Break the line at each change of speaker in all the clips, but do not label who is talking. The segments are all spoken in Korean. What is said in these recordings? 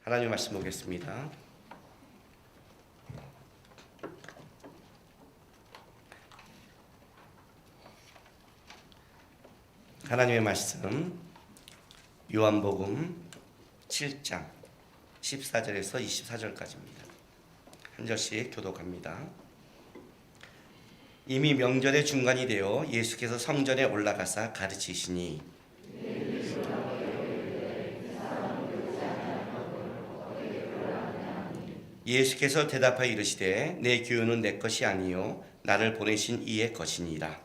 하나님 말씀 보겠습니다. 하나님의 말씀 요한복음 7장 14절에서 24절까지입니다. 한 절씩 교독합니다. 이미 명절의 중간이 되어 예수께서 성전에 올라가사 가르치시니 예수께서 대답하여 이르시되 내 교훈은 내 것이 아니요 나를 보내신 이의 것이니라.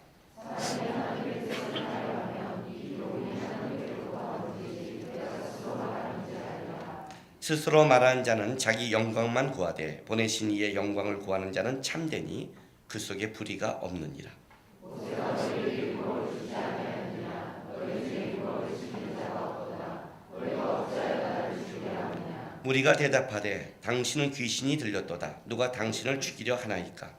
스스로 말하는 자는 자기 영광만 구하되 보내신 이의 영광을 구하는 자는 참되니 그 속에 불의가 없느니라. 무리가 대답하되 당신은 귀신이 들렸도다. 누가 당신을 죽이려 하나이까?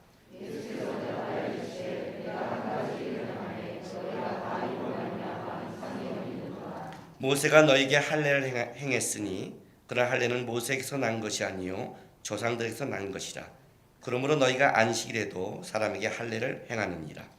모세가 너에게 할례를 행했으니 그러나 할례는 모세에게서 난 것이 아니요 조상들에게서 난 것이라. 그러므로 너희가 안식일에도 사람에게 할례를 행하느니라.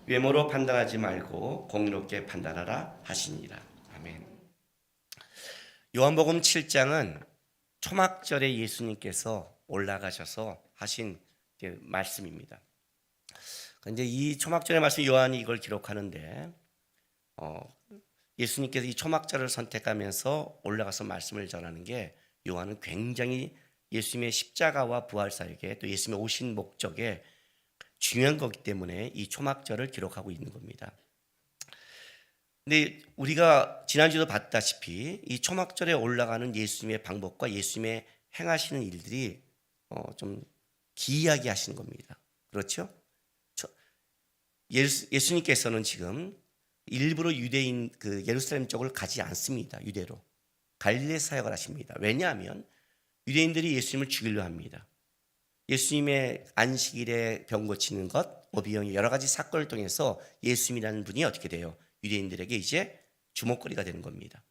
외모로 판단하지 말고 공의롭게 판단하라 하시니라. 아멘. 요한복음 7장은 초막절에 예수님께서 올라가셔서 하신 말씀입니다. 그런데 이 초막절의 말씀 요한이 이걸 기록하는데 예수님께서 이 초막절을 선택하면서 올라가서 말씀을 전하는 게 요한은 굉장히 예수님의 십자가와 부활 사역에 또 예수님의 오신 목적에 중요한 거기 때문에 이 초막절을 기록하고 있는 겁니다. 근데 우리가 지난주에도 봤다시피 이 초막절에 올라가는 예수님의 방법과 예수님의 행하시는 일들이 좀 기이하게 하시는 겁니다. 그렇죠? 예수님께서는 지금 일부러 유대인 예루살렘 쪽을 가지 않습니다. 유대로 갈릴리 사역을 하십니다. 왜냐하면 유대인들이 예수님을 죽이려 합니다. 예수님의 안식일에 병 고치는 것, 오병이어 여러 가지 사건을 통해서 예수님이라는 분이 어떻게 돼요? 유대인들에게 이제 주목거리가 되는 겁니다.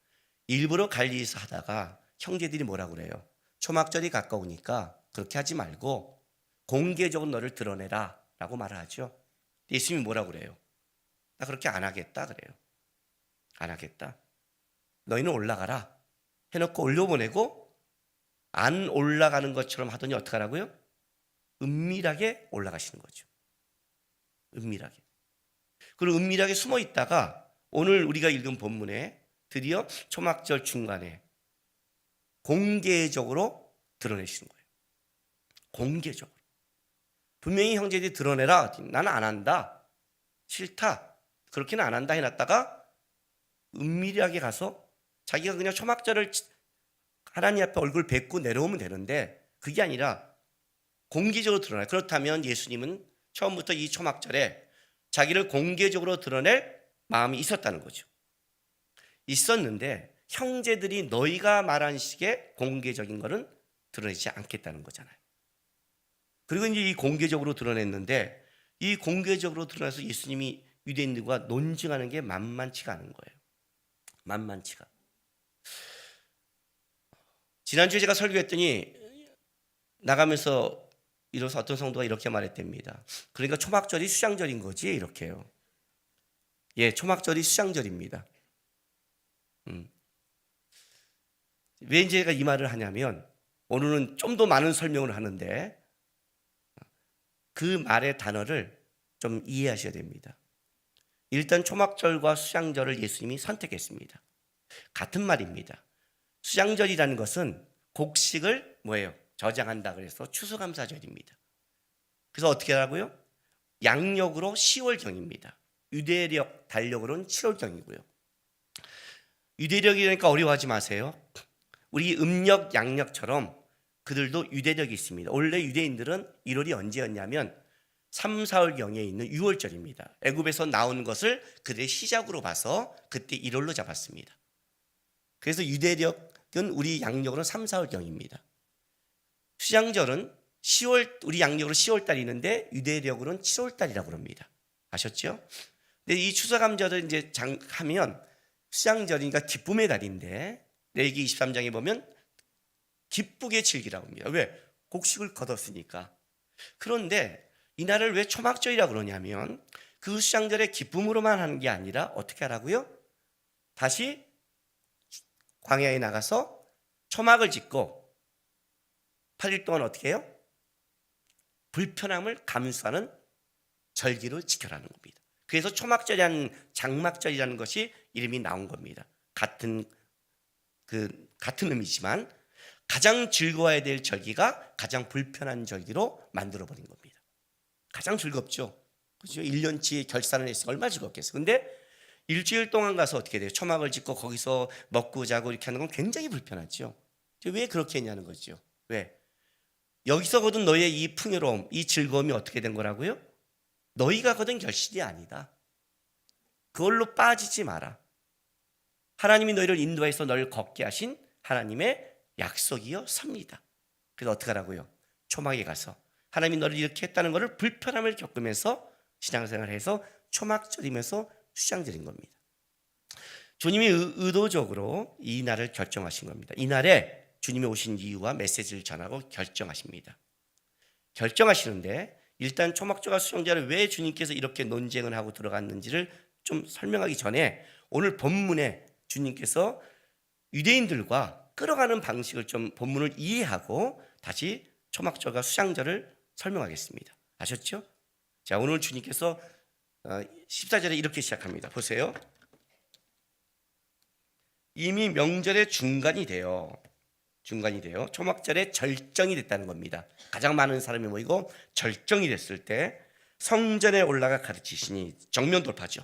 일부러 갈릴리에서 하다가 형제들이 뭐라고 그래요? 초막절이 가까우니까 그렇게 하지 말고 공개적으로 너를 드러내라 라고 말을 하죠. 예수님이 뭐라고 그래요? 나 그렇게 안 하겠다 그래요. 안 하겠다. 너희는 올라가라 해놓고 올려보내고 안 올라가는 것처럼 하더니 어떻게 하라고요? 은밀하게 올라가시는 거죠. 은밀하게. 그리고 은밀하게 숨어 있다가 오늘 우리가 읽은 본문에 드디어 초막절 중간에 공개적으로 드러내시는 거예요. 공개적으로. 분명히 형제들이 드러내라. 나는 안 한다. 싫다. 그렇게는 안 한다 해놨다가 은밀하게 가서 자기가 그냥 초막절을 하나님 앞에 얼굴 뵙고 내려오면 되는데 그게 아니라 공개적으로 드러나요. 그렇다면 예수님은 처음부터 이 초막절에 자기를 공개적으로 드러낼 마음이 있었다는 거죠. 있었는데 형제들이 너희가 말한 식의 공개적인 거는 드러내지 않겠다는 거잖아요. 그리고 이제 이 공개적으로 드러냈는데 이 공개적으로 드러나서 예수님이 유대인들과 논증하는 게 만만치가 않은 거예요. 만만치가. 지난주에 제가 설교했더니 나가면서 이로써 어떤 성도가 이렇게 말했답니다. 그러니까 초막절이 수장절인 거지 이렇게요. 예, 초막절이 수장절입니다. 왜 제가 이 말을 하냐면 오늘은 좀 더 많은 설명을 하는데 그 말의 단어를 좀 이해하셔야 됩니다. 일단 초막절과 수장절을 예수님이 선택했습니다. 같은 말입니다. 수장절이라는 것은 곡식을 뭐예요? 저장한다 그래서 추수감사절입니다. 그래서 어떻게 하라고요? 양력으로 10월경입니다. 유대력, 달력으로는 7월경이고요. 유대력이니까 어려워하지 마세요. 우리 음력, 양력처럼 그들도 유대력이 있습니다. 원래 유대인들은 1월이 언제였냐면 3, 4월경에 있는 6월절입니다. 애굽에서 나온 것을 그들의 시작으로 봐서 그때 1월로 잡았습니다. 그래서 유대력은 우리 양력으로는 3, 4월경입니다. 수장절은 우리 양력으로 10월 달이는데 유대력으로는 7월 달이라고 그럽니다. 아셨죠? 근데 이 추수감절을 이제 하면 수양절이니까 기쁨의 달인데 레위기 23장에 보면 기쁘게 즐기라고 합니다. 왜? 곡식을 거뒀으니까. 그런데 이날을 왜 초막절이라고 그러냐면 그 수양절에 기쁨으로만 하는 게 아니라 어떻게 하라고요? 다시 광야에 나가서 초막을 짓고 8일 동안 어떻게 해요? 불편함을 감수하는 절기를 지켜라는 겁니다. 그래서 초막절이라는 장막절이라는 것이 이름이 나온 겁니다. 같은 의미지만 가장 즐거워야 될 절기가 가장 불편한 절기로 만들어 버린 겁니다. 가장 즐겁죠. 그렇죠? 1년치 결산을 했으면 얼마나 즐겁겠어요. 근데 일주일 동안 가서 어떻게 돼요? 초막을 짓고 거기서 먹고 자고 이렇게 하는 건 굉장히 불편하죠. 왜 그렇게 했냐는 거죠. 왜? 여기서 거둔 너의 이 풍요로움, 이 즐거움이 어떻게 된 거라고요? 너희가 거둔 결실이 아니다. 그걸로 빠지지 마라. 하나님이 너희를 인도해서 너를 걷게 하신 하나님의 약속이요 섭니다. 그래서 어떻게 하라고요? 초막에 가서 하나님이 너를 이렇게 했다는 것을 불편함을 겪으면서 신앙생활을 해서 초막절이면서 수장절인 겁니다. 주님이 의도적으로 이 날을 결정하신 겁니다. 이 날에 주님이 오신 이유와 메시지를 전하고 결정하십니다. 결정하시는데 일단 초막절과 수장절을 왜 주님께서 이렇게 논쟁을 하고 들어갔는지를 좀 설명하기 전에 오늘 본문에 주님께서 유대인들과 끌어가는 방식을 좀 본문을 이해하고 다시 초막절과 수장절을 설명하겠습니다. 아셨죠? 자, 오늘 주님께서 14절에 이렇게 시작합니다. 보세요. 이미 명절의 중간이 되어 초막절의 절정이 됐다는 겁니다. 가장 많은 사람이 모이고 절정이 됐을 때 성전에 올라가 가르치시니 정면 돌파죠.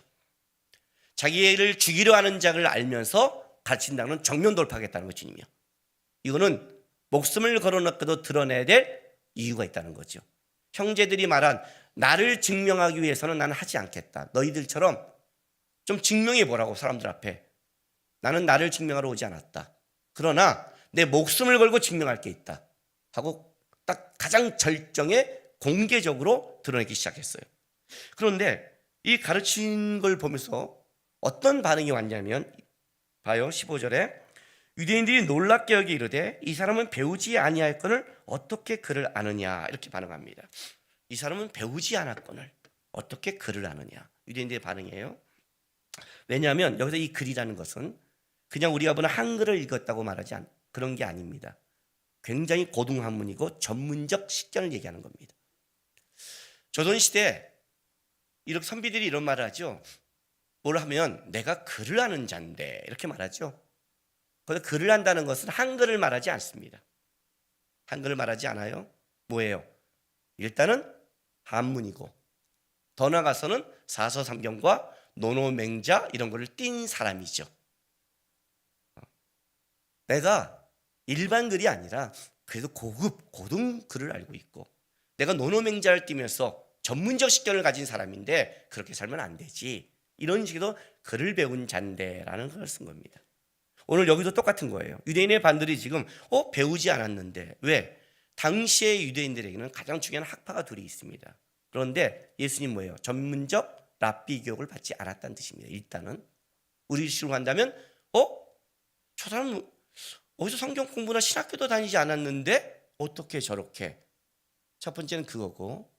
자기를 죽이려 하는 자를 알면서 가르친다는 정면 돌파하겠다는 거 주님이요. 이거는 목숨을 걸어놓고도 드러내야 될 이유가 있다는 거죠. 형제들이 말한 나를 증명하기 위해서는 나는 하지 않겠다. 너희들처럼 좀 증명해 보라고 사람들 앞에. 나는 나를 증명하러 오지 않았다. 그러나 내 목숨을 걸고 증명할 게 있다 하고 딱 가장 절정에 공개적으로 드러내기 시작했어요. 그런데 이 가르친 걸 보면서 어떤 반응이 왔냐면 봐요. 15절에 유대인들이 놀랍게 여기 이르되 이 사람은 배우지 아니할거늘 어떻게 그를 아느냐 이렇게 반응합니다. 이 사람은 배우지 않았거늘 어떻게 그를 아느냐. 유대인들의 반응이에요. 왜냐하면 여기서 이 글이라는 것은 그냥 우리가 보는 한글을 읽었다고 말하지 그런 게 아닙니다. 굉장히 고등학문이고 전문적 식견을 얘기하는 겁니다. 조선시대 이렇게 선비들이 이런 말을 하죠. 뭘 하면 내가 글을 아는 자인데 이렇게 말하죠. 그래서 글을 안다는 것은 한글을 말하지 않습니다. 한글을 말하지 않아요. 뭐예요? 일단은 한문이고 더 나아가서는 사서삼경과 논어맹자 이런 거를 띈 사람이죠. 내가 일반 글이 아니라 그래도 고급 고등 글을 알고 있고 내가 논어맹자를 띄면서 전문적 식견을 가진 사람인데 그렇게 살면 안 되지. 이런 식으로 글을 배운 잔대라는 걸 쓴 겁니다. 오늘 여기도 똑같은 거예요. 유대인의 반들이 지금 배우지 않았는데 왜? 당시의 유대인들에게는 가장 중요한 학파가 둘이 있습니다. 그런데 예수님 뭐예요? 전문적 랍비 교육을 받지 않았다는 뜻입니다. 일단은 우리식으로 한다면 저 사람 어디서 성경 공부나 신학교도 다니지 않았는데 어떻게 저렇게. 첫 번째는 그거고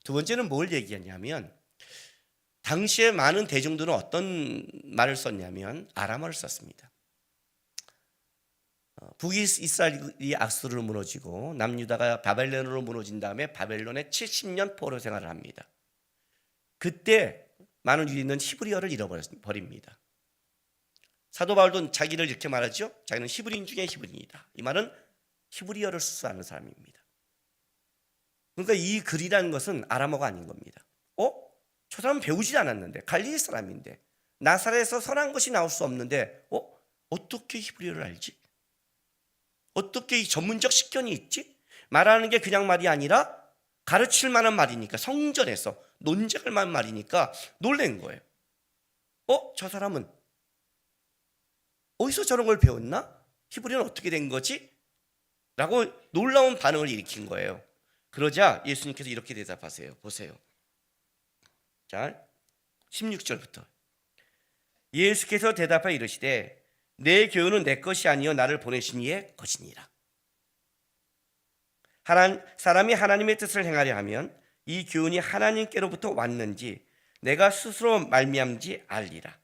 두 번째는 뭘 얘기하냐면 당시에 많은 대중들은 어떤 말을 썼냐면 아람어를 썼습니다. 북이스라엘이 악수르로 무너지고 남유다가 바벨론으로 무너진 다음에 바벨론에 70년 포로 생활을 합니다. 그때 많은 유대인은 히브리어를 잃어버립니다. 사도 바울도 자기를 이렇게 말하죠. 자기는 히브리인 중에 히브리인이다. 이 말은 히브리어를 수수하는 사람입니다. 그러니까 이 글이라는 것은 아람어가 아닌 겁니다. 저 사람은 배우지 않았는데 갈릴리 사람인데 나사렛에서 선한 것이 나올 수 없는데 어떻게 히브리어를 알지? 어떻게 이 전문적 식견이 있지? 말하는 게 그냥 말이 아니라 가르칠 만한 말이니까 성전에서 논쟁할 만한 말이니까 놀란 거예요. 저 사람은 어디서 저런 걸 배웠나? 히브리어는 어떻게 된 거지? 라고 놀라운 반응을 일으킨 거예요. 그러자 예수님께서 이렇게 대답하세요. 보세요. 자, 16절부터. 예수께서 대답하여 이르시되 내 교훈은 내 것이 아니요 나를 보내신 이의 것이니라. 사람이 하나님의 뜻을 행하려 하면 이 교훈이 하나님께로부터 왔는지 내가 스스로 말미암지 알리라.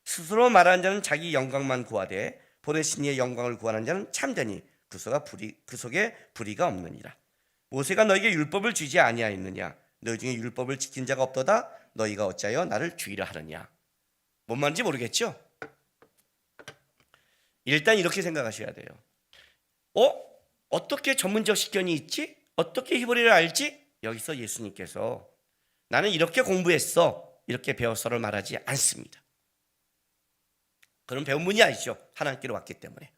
스스로 말하는 자는 자기 영광만 구하되 보내신 이의 영광을 구하는 자는 참되니 그 속에 불의가 없느니라. 모세가 너에게 율법을 주지 아니하였느냐? 너희 중에 율법을 지킨 자가 없도다. 너희가 어찌하여 나를 죽이려 하느냐? 뭔 말인지 모르겠죠? 일단 이렇게 생각하셔야 돼요. 어떻게 전문적 식견이 있지? 어떻게 히브리를 알지? 여기서 예수님께서 나는 이렇게 공부했어, 이렇게 배웠어를 말하지 않습니다. 그런 배운 분이 아니죠. 하나님께로 왔기 때문에.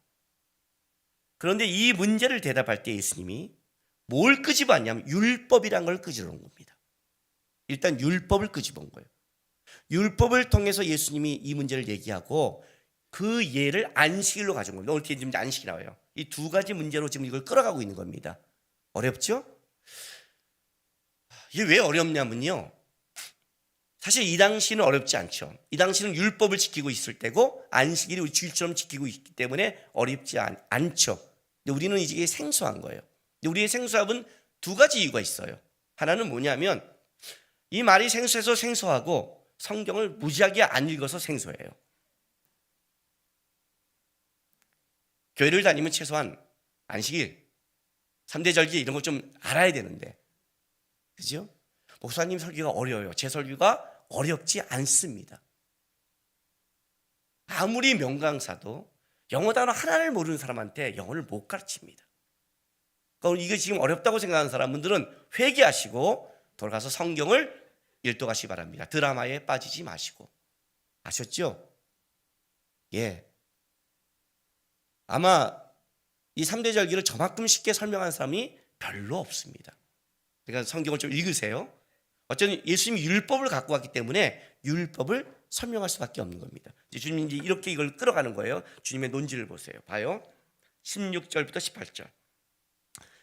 그런데 이 문제를 대답할 때 예수님이 뭘 끄집어 왔냐면 율법이란 걸 끄집어 온 겁니다. 일단 율법을 끄집어 온 거예요. 율법을 통해서 예수님이 이 문제를 얘기하고 그 예를 안식일로 가져온 겁니다. 오늘 지금 안식이 나와요. 이 두 가지 문제로 지금 이걸 끌어가고 있는 겁니다. 어렵죠? 이게 왜 어렵냐면요, 사실 이 당시는 어렵지 않죠. 이 당시는 율법을 지키고 있을 때고 안식일이 우리 주일처럼 지키고 있기 때문에 어렵지 않죠. 근데 우리는 이게 생소한 거예요. 근데 우리의 생소함은 두 가지 이유가 있어요. 하나는 뭐냐면 이 말이 생소해서 생소하고 성경을 무지하게 안 읽어서 생소해요. 교회를 다니면 최소한 안식일, 3대 절기 이런 거 좀 알아야 되는데, 그죠? 목사님 설교가 어려워요. 제 설교가 어렵지 않습니다. 아무리 명강사도 영어 단어 하나를 모르는 사람한테 영어를 못 가르칩니다. 그러니까 이게 지금 어렵다고 생각하는 사람들은 회개하시고 돌아가서 성경을 읽도가시 바랍니다. 드라마에 빠지지 마시고. 아셨죠? 예. 아마 이 3대 절기를 저만큼 쉽게 설명하는 사람이 별로 없습니다. 그러니까 성경을 좀 읽으세요. 어쨌든 예수님이 율법을 갖고 왔기 때문에 율법을 설명할 수밖에 없는 겁니다. 주님이 이제 이렇게 이걸 끌어가는 거예요. 주님의 논지를 보세요. 봐요. 16절부터 18절.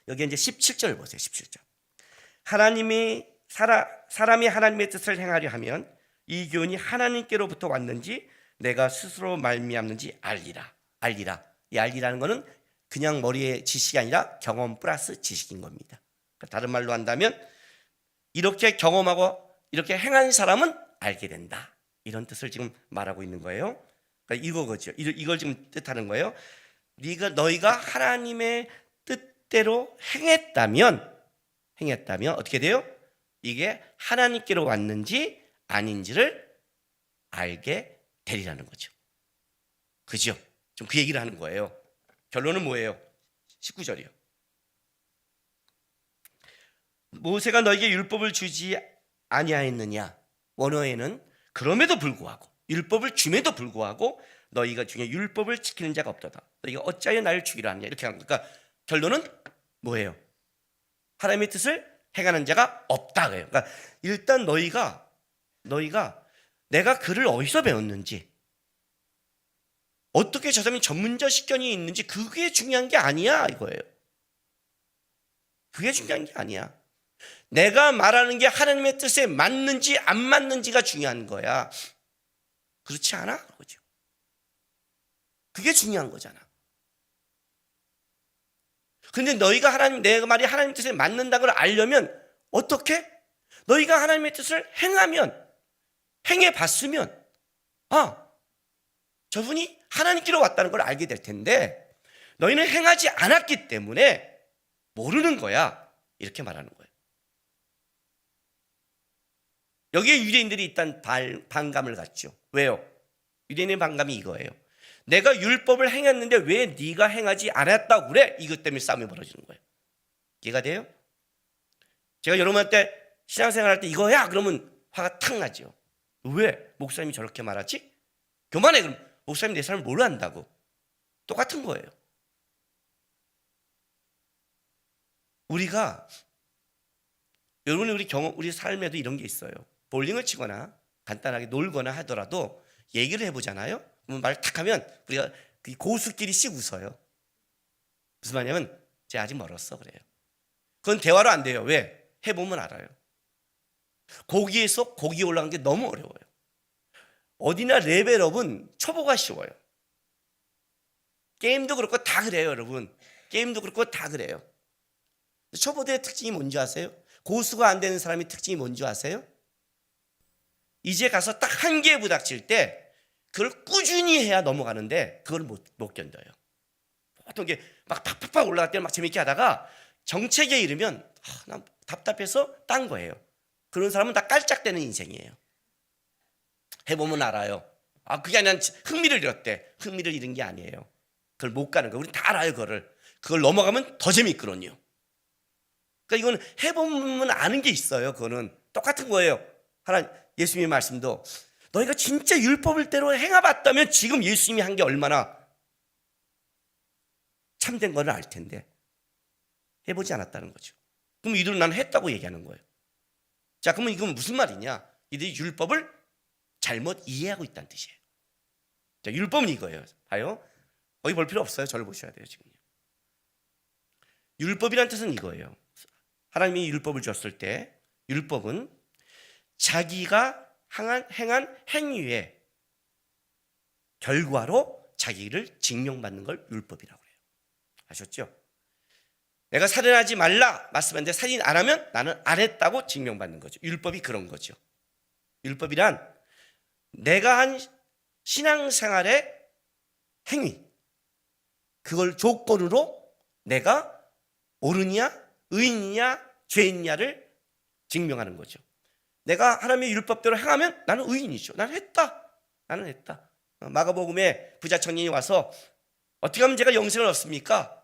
여기 이제 17절 보세요. 17절. 사람이 하나님의 뜻을 행하려 하면 이 교훈이 하나님께로부터 왔는지 내가 스스로 말미암는지 알리라. 이 알리라는 것은 그냥 머리의 지식이 아니라 경험 플러스 지식인 겁니다. 다른 말로 한다면 이렇게 경험하고 이렇게 행한 사람은 알게 된다. 이런 뜻을 지금 말하고 있는 거예요. 그러니까 이거죠. 이걸 지금 뜻하는 거예요. 너희가 하나님의 뜻대로 행했다면 어떻게 돼요? 이게 하나님께로 왔는지 아닌지를 알게 되리라는 거죠. 그죠? 좀 그 얘기를 하는 거예요. 결론은 뭐예요? 19절이요. 모세가 너에게 율법을 주지 아니하였느냐? 원어에는 그럼에도 불구하고 율법을 줌에도 불구하고 너희가 중에 율법을 지키는 자가 없도다. 너희가 어찌하여 나를 죽이려 하느냐? 이렇게 하는 거니까 결론은 뭐예요? 하나님의 뜻을 행하는 자가 없다. 그러니까 일단 너희가 내가 글을 어디서 배웠는지, 어떻게 저 사람이 전문적 식견이 있는지 그게 중요한 게 아니야 이거예요. 그게 중요한 게 아니야. 내가 말하는 게 하나님의 뜻에 맞는지 안 맞는지가 중요한 거야. 그렇지 않아? 그거죠. 그게 중요한 거잖아. 그런데 너희가 내 말이 하나님 뜻에 맞는다는 걸 알려면 어떻게? 너희가 하나님의 뜻을 행해봤으면 저분이 하나님께로 왔다는 걸 알게 될 텐데 너희는 행하지 않았기 때문에 모르는 거야. 이렇게 말하는 거예요. 여기에 유대인들이 일단 반감을 갖죠. 왜요? 유대인의 반감이 이거예요. 내가 율법을 행했는데 왜 네가 행하지 않았다고 그래? 이것 때문에 싸움이 벌어지는 거예요. 이해가 돼요? 제가 여러분한테 신앙생활할 때 이거야 그러면 화가 탁 나죠. 왜 목사님이 저렇게 말하지? 교만해. 그럼 목사님 내 삶을 뭘로 안다고? 똑같은 거예요. 여러분 우리 삶에도 이런 게 있어요. 볼링을 치거나 간단하게 놀거나 하더라도 얘기를 해보잖아요. 그러면 말 탁 하면 우리가 고수끼리 씩 웃어요. 무슨 말이냐면 쟤 아직 멀었어 그래요. 그건 대화로 안 돼요. 왜? 해보면 알아요. 고기에서 고기 올라간 게 너무 어려워요. 어디나 레벨업은 초보가 쉬워요. 게임도 그렇고 다 그래요, 여러분. 게임도 그렇고 다 그래요. 초보들의 특징이 뭔지 아세요? 고수가 안 되는 사람의 특징이 뭔지 아세요? 이제 가서 딱 한계에 부닥칠 때 그걸 꾸준히 해야 넘어가는데 그걸 못 견뎌요. 보통 이게 막 팍팍팍 올라갈 때는 막 재밌게 하다가 정체기에 이르면 난 답답해서 딴 거예요. 그런 사람은 다 깔짝대는 인생이에요. 해보면 알아요. 그게 아니라 흥미를 잃었대. 흥미를 잃은 게 아니에요. 그걸 못 가는 거예요. 우리 다 알아요, 그걸 넘어가면 더 재밌거든요. 그러니까 이건 해보면 아는 게 있어요. 그거는 똑같은 거예요. 예수님의 말씀도 너희가 진짜 율법을 대로 행해봤다면 지금 예수님이 한 게 얼마나 참된 거를 알 텐데 해보지 않았다는 거죠. 그럼 이들은 난 했다고 얘기하는 거예요. 자, 그러면 이건 무슨 말이냐? 이들이 율법을 잘못 이해하고 있다는 뜻이에요. 자, 율법은 이거예요. 봐요. 거기 볼 필요 없어요. 저를 보셔야 돼요, 지금. 율법이란 뜻은 이거예요. 하나님이 율법을 줬을 때 율법은 자기가 행한 행위의 결과로 자기를 증명받는 걸 율법이라고 해요. 아셨죠? 내가 살인하지 말라 말씀했는데 살인 안 하면 나는 안 했다고 증명받는 거죠. 율법이 그런 거죠. 율법이란 내가 한 신앙생활의 행위, 그걸 조건으로 내가 옳으냐 의인이냐 죄인냐를 증명하는 거죠. 내가 하나님의 율법대로 행하면 나는 의인이죠. 나는 했다. 마가복음에 부자 청년이 와서 어떻게 하면 제가 영생을 얻습니까?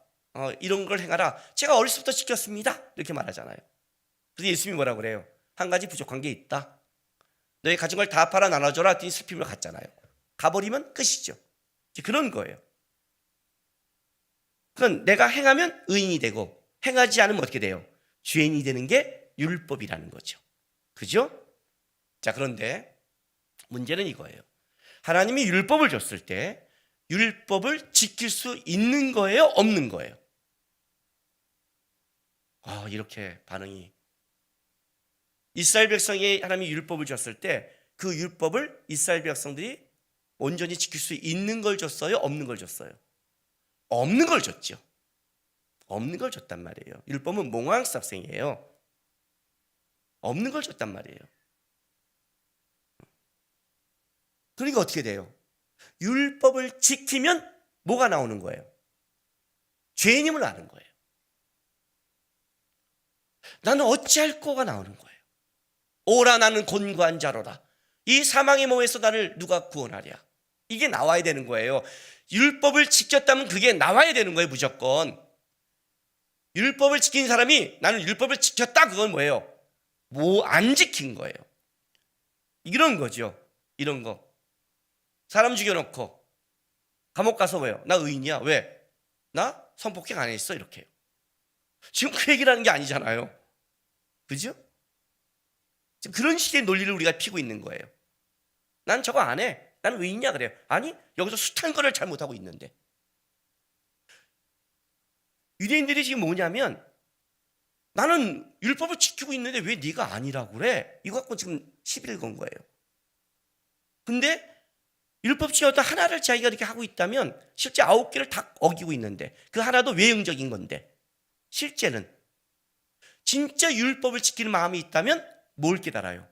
이런 걸 행하라. 제가 어렸을 때부터 지켰습니다. 이렇게 말하잖아요. 그래서 예수님이 뭐라고 그래요? 한 가지 부족한 게 있다. 너희 가진 걸 다 팔아 나눠줘라 했더니 슬픔을 갔잖아요. 가버리면 끝이죠. 그런 거예요. 그건 내가 행하면 의인이 되고 행하지 않으면 어떻게 돼요? 죄인이 되는 게 율법이라는 거죠. 그죠? 자, 그런데 문제는 이거예요. 하나님이 율법을 줬을 때 율법을 지킬 수 있는 거예요? 없는 거예요? 이렇게 반응이. 이스라엘 백성이 하나님이 율법을 줬을 때 그 율법을 이스라엘 백성들이 온전히 지킬 수 있는 걸 줬어요? 없는 걸 줬어요? 없는 걸 줬죠. 없는 걸 줬단 말이에요. 율법은 몽황sab생이에요. 없는 걸 줬단 말이에요. 그러니까 어떻게 돼요? 율법을 지키면 뭐가 나오는 거예요? 죄인임을 아는 거예요. 나는 어찌할 거가 나오는 거예요. 오라 나는 곤고한 자로라. 이 사망의 몸에서 나를 누가 구원하랴. 이게 나와야 되는 거예요. 율법을 지켰다면 그게 나와야 되는 거예요. 무조건. 율법을 지킨 사람이 나는 율법을 지켰다. 그건 뭐예요? 안 지킨 거예요. 이런 거죠. 이런 거. 사람 죽여놓고 감옥 가서 왜요? 나 의인이야. 왜? 나 성폭행 안 했어. 이렇게. 지금 그 얘기를 하는 게 아니잖아요. 그죠? 그런 식의 논리를 우리가 피고 있는 거예요. 난 저거 안 해. 난 의인이야 그래요. 아니, 여기서 숱한 거를 잘못하고 있는데. 유대인들이 지금 뭐냐면 나는 율법을 지키고 있는데 왜 네가 아니라고 그래? 이거 갖고 지금 시비를 건 거예요. 근데 율법 중에 어떤 하나를 자기가 이렇게 하고 있다면 실제 9개를 다 어기고 있는데 그 하나도 외형적인 건데 실제는 진짜 율법을 지키는 마음이 있다면 뭘 깨달아요?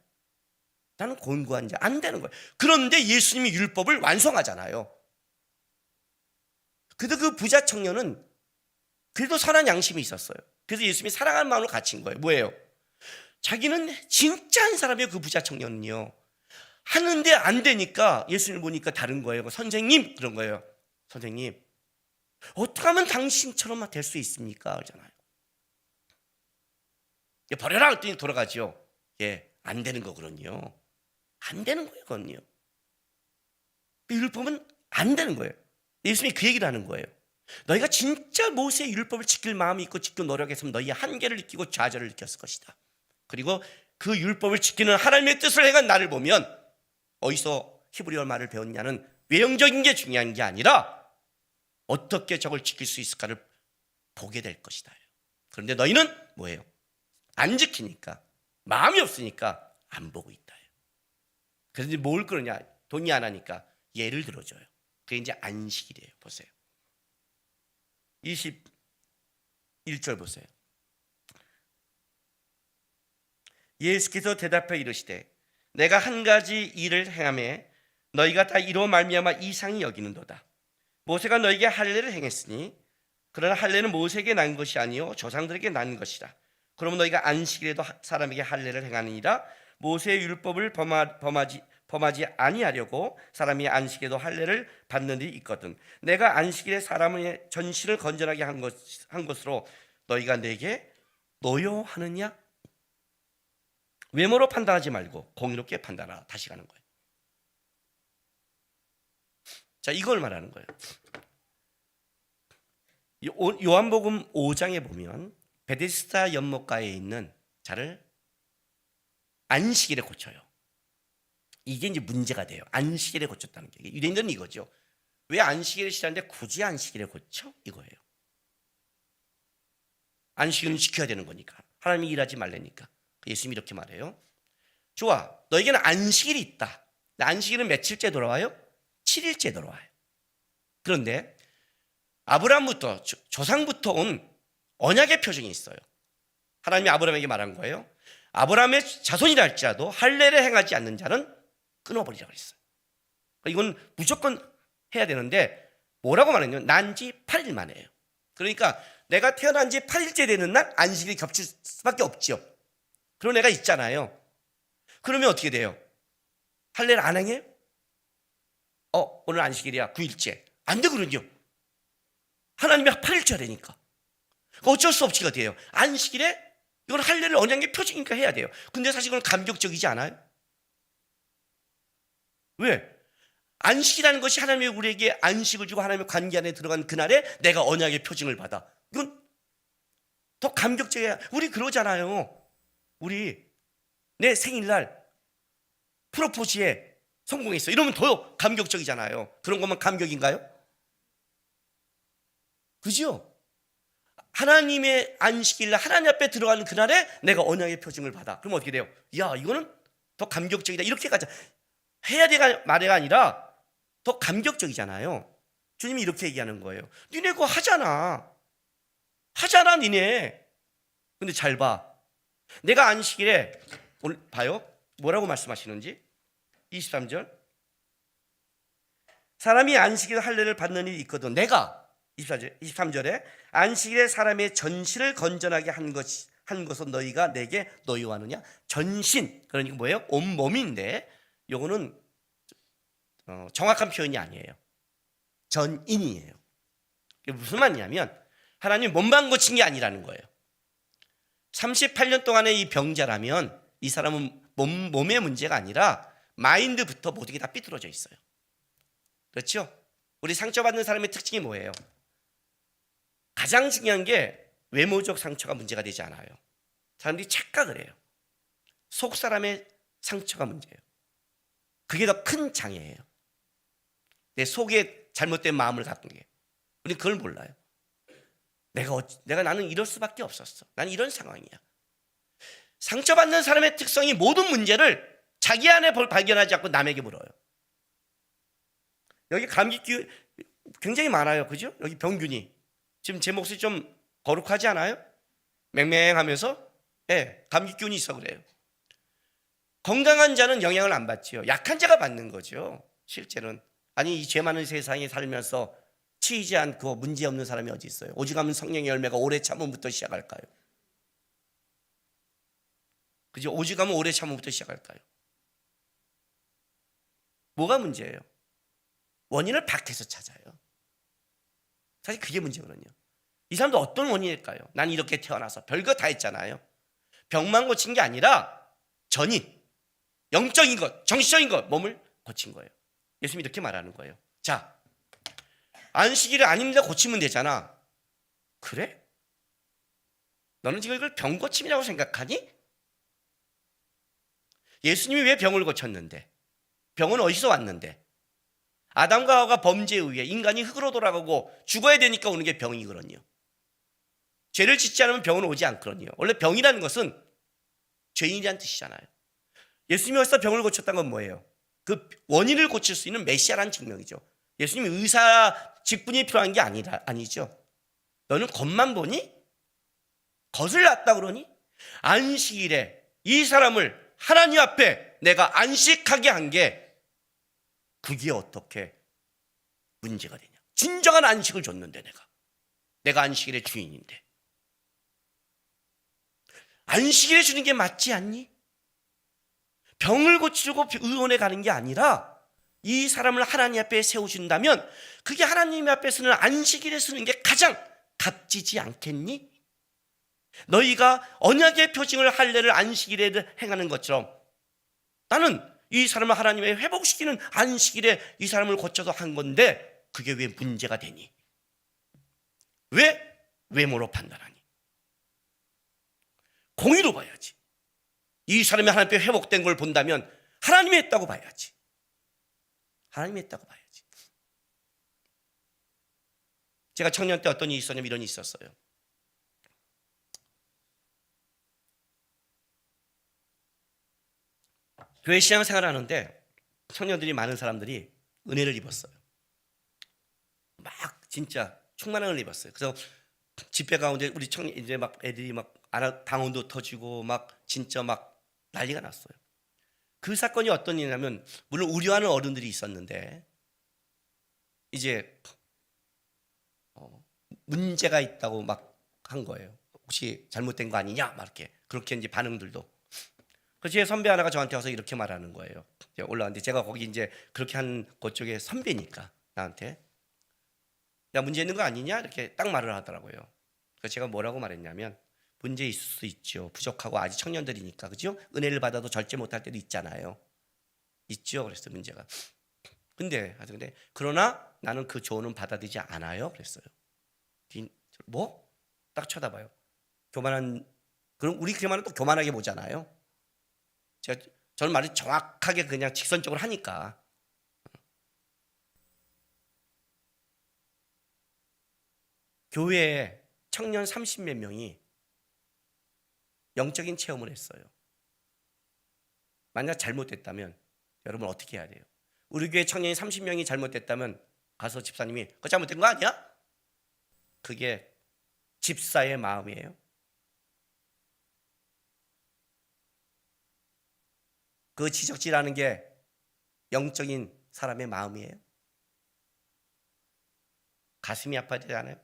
나는 곤고한 자. 안 되는 거예요. 그런데 예수님이 율법을 완성하잖아요. 그래도 그 부자 청년은 그래도 선한 양심이 있었어요. 그래서 예수님이 사랑하는 마음으로 갇힌 거예요. 뭐예요? 자기는 진짜 한 사람이에요. 그 부자 청년은요. 하는데 안 되니까 예수님을 보니까 다른 거예요. 선생님 그런 거예요. 선생님 어떻게 하면 당신처럼 될 수 있습니까? 그러잖아요. 버려라 했더니 돌아가죠. 안 되는 거거든요. 안 되는 거예요. 그건요. 율법은 안 되는 거예요. 예수님이 그 얘기를 하는 거예요. 너희가 진짜 모세의 율법을 지킬 마음이 있고 지키고 노력했으면 너희의 한계를 느끼고 좌절을 느꼈을 것이다. 그리고 그 율법을 지키는 하나님의 뜻을 행한 나를 보면 어디서 히브리어 말을 배웠냐는 외형적인 게 중요한 게 아니라 어떻게 저걸 지킬 수 있을까를 보게 될 것이다. 그런데 너희는 뭐예요? 안 지키니까, 마음이 없으니까 안 보고 있다. 그래서 이제 뭘 그러냐? 동의 안 하니까 예를 들어줘요. 그게 이제 안식일이에요. 보세요. 21절 보세요. 예수께서 대답하여 이르시되 내가 한 가지 일을 행하매 너희가 다 이로 말미암아 이상히 여기는도다. 모세가 너희에게 할례를 행했으니 그러나 할례는 모세에게 난 것이 아니요 조상들에게 난 것이라. 그러면 너희가 안식일에도 사람에게 할례를 행하느니라. 모세의 율법을 범하지 아니하려고 사람이 안식에도 할례를 받는 일이 있거든. 내가 안식일에 사람의 전신을 건전하게 한 것으로 너희가 내게 노여하느냐? 외모로 판단하지 말고 공의롭게 판단하라. 다시 가는 거예요. 자, 이걸 말하는 거예요. 요한복음 5장에 보면 베데스다 연못가에 있는 자를 안식일에 고쳐요. 이게 이제 문제가 돼요. 안식일에 고쳤다는 게. 유대인들은 이거죠. 왜 안식일을 싫어하는데 굳이 안식일에 고쳐? 이거예요. 안식일은 지켜야 되는 거니까. 하나님이 일하지 말라니까. 예수님이 이렇게 말해요. 좋아, 너에게는 안식일이 있다. 안식일은 며칠째 돌아와요? 7일째 돌아와요. 그런데 아브라함부터 조상부터 온 언약의 표징이 있어요. 하나님이 아브라함에게 말한 거예요. 아브라함의 자손이라 할지라도 할례를 행하지 않는 자는 끊어버리라고 그랬어요. 이건 무조건 해야 되는데 뭐라고 말했냐면 난지 8일 만에요. 그러니까 내가 태어난 지 8일째 되는 날 안식일이 겹칠 수밖에 없죠. 그런 애가 있잖아요. 그러면 어떻게 돼요? 할례를 안 행해요? 오늘 안식일이야. 9일째. 안 되거든요. 하나님이 8일째야 되니까. 어쩔 수 없이가 돼요. 안식일에 이건 할례를 언약의 표징이니까 해야 돼요. 근데 사실 그건 감격적이지 않아요? 왜? 안식이라는 것이 하나님이 우리에게 안식을 주고 하나님의 관계 안에 들어간 그날에 내가 언약의 표징을 받아. 이건 더 감격적이야. 우리 그러잖아요. 우리 내 생일날 프로포즈에 성공했어. 이러면 더 감격적이잖아요. 그런 것만 감격인가요? 그죠? 하나님의 안식일, 하나님 앞에 들어가는 그날에 내가 언약의 표징을 받아. 그럼 어떻게 돼요? 야, 이거는 더 감격적이다. 이렇게 가자. 해야 될 말이 아니라 더 감격적이잖아요. 주님이 이렇게 얘기하는 거예요. 니네 그거 하잖아. 니네. 근데 잘 봐. 내가 안식일에 오늘 봐요. 뭐라고 말씀하시는지. 23절. 사람이 안식일 할례를 받는 일이 있거든. 내가 23절에 안식일에 사람의 전신을 건전하게 한 것은 너희가 내게 노여하느냐? 전신, 그러니까 뭐예요? 온몸인데 요거는 정확한 표현이 아니에요. 전인이에요. 이게 무슨 말이냐면 하나님 몸만 고친 게 아니라는 거예요. 38년 동안의 이 병자라면 이 사람은 몸의 문제가 아니라 마인드부터 모든 게 다 삐뚤어져 있어요. 그렇죠? 우리 상처받는 사람의 특징이 뭐예요? 가장 중요한 게 외모적 상처가 문제가 되지 않아요. 사람들이 착각을 해요. 속 사람의 상처가 문제예요. 그게 더 큰 장애예요. 내 속에 잘못된 마음을 갖는 게. 우리는 그걸 몰라요. 내가 나는 이럴 수밖에 없었어. 나는 이런 상황이야. 상처받는 사람의 특성이 모든 문제를 자기 안에 발견하지 않고 남에게 물어요. 여기 감기기 굉장히 많아요. 그죠? 여기 병균이. 지금 제 목소리 좀 거룩하지 않아요? 맹맹하면서? 네, 감기균이 있어 그래요. 건강한 자는 영향을 안 받지요. 약한 자가 받는 거죠. 실제는. 아니 이 죄 많은 세상에 살면서 치이지 않고 문제 없는 사람이 어디 있어요? 오직하면 성령의 열매가 오래 참음부터 시작할까요? 그죠? 오직하면 오래 참음부터 시작할까요? 뭐가 문제예요? 원인을 밖에서 찾아요. 사실 그게 문제거든요. 이 사람도 어떤 원인일까요? 난 이렇게 태어나서 별거 다 했잖아요. 병만 고친 게 아니라 전인, 영적인 것, 정신적인 것, 몸을 고친 거예요. 예수님이 이렇게 말하는 거예요. 자, 안식일이 아닙니다. 고치면 되잖아. 그래? 너는 지금 이걸 병 고침이라고 생각하니? 예수님이 왜 병을 고쳤는데? 병은 어디서 왔는데? 아담과 하와가 범죄에 의해 인간이 흙으로 돌아가고 죽어야 되니까 오는 게 병이거든요. 죄를 짓지 않으면 병은 오지 않거든요. 원래 병이라는 것은 죄인이라는 뜻이잖아요. 예수님이 와서 병을 고쳤다는 건 뭐예요? 그 원인을 고칠 수 있는 메시아라는 증명이죠. 예수님이 의사 직분이 필요한 게 아니죠. 너는 겉만 보니? 겉을 났다 그러니? 안식일에 이 사람을 하나님 앞에 내가 안식하게 한 게 그게 어떻게 문제가 되냐? 진정한 안식을 줬는데 내가 안식일의 주인인데 안식일에 주는 게 맞지 않니? 병을 고치려고 의원에 가는 게 아니라 이 사람을 하나님 앞에 세우신다면 그게 하나님 앞에 쓰는 안식일에 쓰는 게 가장 값지지 않겠니? 너희가 언약의 표징을 할례를 안식일에 행하는 것처럼 나는 이 사람을 하나님의 회복시키는 안식일에 이 사람을 고쳐서 한 건데 그게 왜 문제가 되니? 왜 외모로 판단하니? 공의로 봐야지. 이 사람이 하나님 앞에 회복된 걸 본다면 하나님이 했다고 봐야지. 하나님이 했다고 봐야지. 제가 청년 때 어떤 일이 있었냐면 이런 일이 있었어요. 교회 신앙생활을 하는데 청년들이 많은 사람들이 은혜를 입었어요. 막 진짜 충만한 은혜를 입었어요. 그래서 집회 가운데 우리 청년 이제 막 애들이 막 방언도 터지고 막 진짜 막 난리가 났어요. 그 사건이 어떤 일이냐면 물론 우려하는 어른들이 있었는데 이제 문제가 있다고 막 한 거예요. 혹시 잘못된 거 아니냐? 막 이렇게 그렇게 이제 반응들도. 그래서 제 선배 하나가 저한테 와서 이렇게 말하는 거예요. 올라왔는데 제가 거기 이제 그렇게 한 그쪽에 선배니까 나한테 야 문제 있는 거 아니냐? 이렇게 딱 말을 하더라고요. 그래서 제가 뭐라고 말했냐면 문제 있을 수 있죠. 부족하고 아직 청년들이니까 그죠? 은혜를 받아도 절제 못할 때도 있잖아요. 있죠. 그랬어요. 문제가. 근데 그러나 나는 그 조언은 받아들이지 않아요. 그랬어요. 뭐? 딱 쳐다봐요. 교만한 그럼 우리 교만은 또 교만하게 보잖아요. 저는 말을 정확하게 그냥 직선적으로 하니까. 교회에 청년 30몇 명이 영적인 체험을 했어요. 만약 잘못됐다면 여러분 어떻게 해야 돼요? 우리 교회 청년이 30명이 잘못됐다면 가서 집사님이 그거 잘못된 거 아니야? 그게 집사의 마음이에요. 그 지적질하는 게 영적인 사람의 마음이에요. 가슴이 아파야 되지 않아요?